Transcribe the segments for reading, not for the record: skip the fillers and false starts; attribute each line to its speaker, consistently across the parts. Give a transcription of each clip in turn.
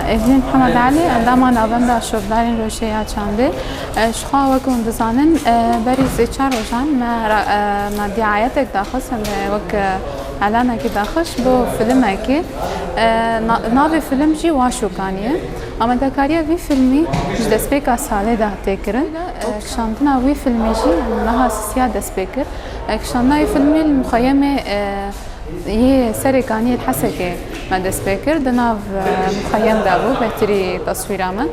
Speaker 1: إفلين محمد علي داما نوفمبر شوردارين روشيا چانده شخوا وكون دزانن بري زيچار روشان ما دعايتك داخل وك اعلانك داخش بو فيلمك ناوي فيلم جي واشو كانيه اما دكاريا في فيلمي دسبيكا ساله ده تكرن شاندنا وي فيلمي جي نها سيا دسبيكر شاندنا فيلمي المخيمه هي سرقانية الحسكة ما دسبيكر دناف مخيم دابو بهتري تصويرا من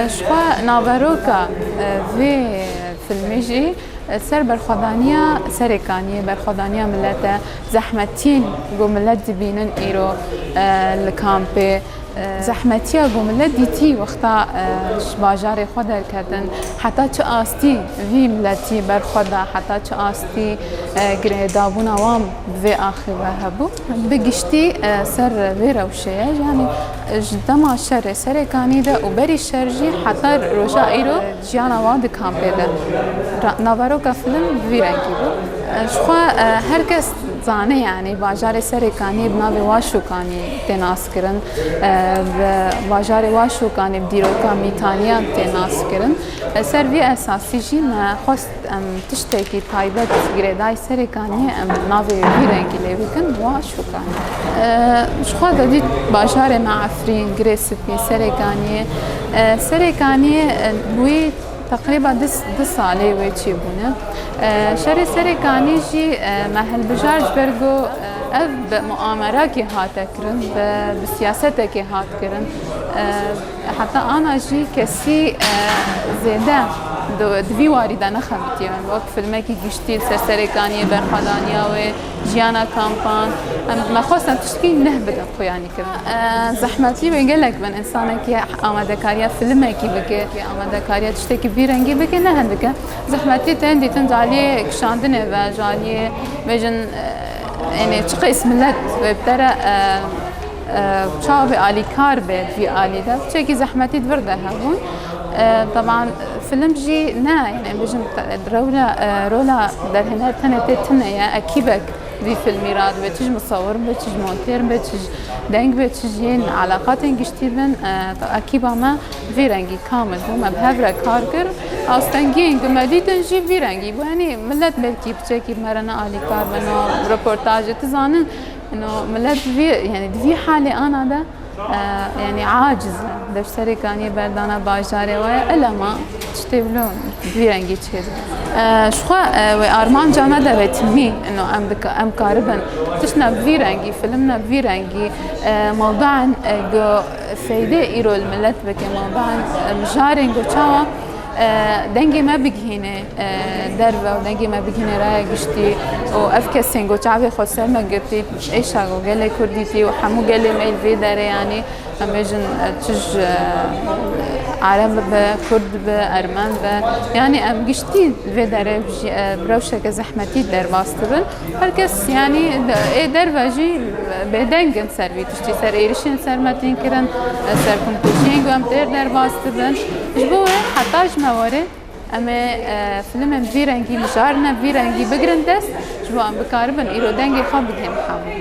Speaker 1: شخوا نافروكا في فيلميجي سر برخدانية سرقانية برخدانية ملتا زحمتين جو ملت دبينن ايرو الكامبي زحمتيا جو ملت ديتي وقتا باجاري خدا كردن حتى چه آستی وی ملتی برخدا حتى چه آستی گریدابونا وام في آخر وهبو بگشتی سر وی روشه يعني جدما شر سرکانی ده و بری شرجی حتى روشا ایرو جیانا واد کامپی ده نوارو که فیلم وی رنگی بو شخوا هر کس زانه يعني باجار سرکانی بناوی واشو کانی تناس کرن باجار واشو کانی بدیروکا میتانیا تناس کرن سر وی اساسی جی ما خواست تشتکی تایبت گریدای سرکانی ناوی وی رنگی لیوی کن واشو کانی شخوا دادید باجار معفرین گریسپی سرکانی بوی تقريبا دس سالي ويتشي بونا شري سرقاني جي محل بجارج برغو اف بمؤامرة كي هات كرن بسياسة كي هات كرن حتى انا جي كسي زيادة دوی واردة نخمتي من وقت فيلمكي گشتي سرقانية برخدانية و جيانا كامبان ما خواستم تشتكي نهبط اخو يعني كرن زحمتي بنقلك من انسانك آماده كاريا فيلمكي بك آماده كاريا تشتكي بيرنگي بك نهندك زحمتي تندي تنجالي كشاندنه و جالي بجن يعني چقه اسم الله وبترى شابي آلي كار بيت في آلي ده چكي زحمتي دورده هون طبعا فيلم جي نا يعني بجن رولا در هنا تنه يا اكيبك في فيلم راد بتج مصور بتج مونتير بتج دنگ بتج ين علاقات انجشتيبن اكيبا ما في رنگي كامل هما بهبره كاركر استنگين دمدي تنجي في رنگي يعني ملت بلكي بتشكي مرنا آلي كار بنا ريبورتاج تزانن انه ملت في يعني في حالي انا ده يعني عاجزة دش سرقانية بردانا باجاري ويا إلا ما تشتغلون بيرنجي كذا شخوا وأرمان جانا ده بتمي إنه أم كاربن تشنا بيرنجي فيلمنا بيرنجي موضوعا جو فايدة إيرو الملت بك موضوعا مجارين جو تشاوا دنگی ما بگهینه درو و دنگی ما بگهینه رای گشتی و افکسین گو چاوی خود سر مگرتی ایشا گو گله کردیتی و همو گله میل وی داره یعنی امیجن چج عرب به کرد به ارمن به یعنی ام گشتی وی داره بروشه که زحمتی در باستبن هر کس یعنی در واجی به دنگن سروی تشتی سر ایرشین سر متین کرن سر کمپوشین گو ام در باستبن جبوه حتاج موارد اما فيلم بفيرنجي مشارنا بفيرنجي بقرن دست جوا بكاربن إيرو دنجي خاب بدهم حامل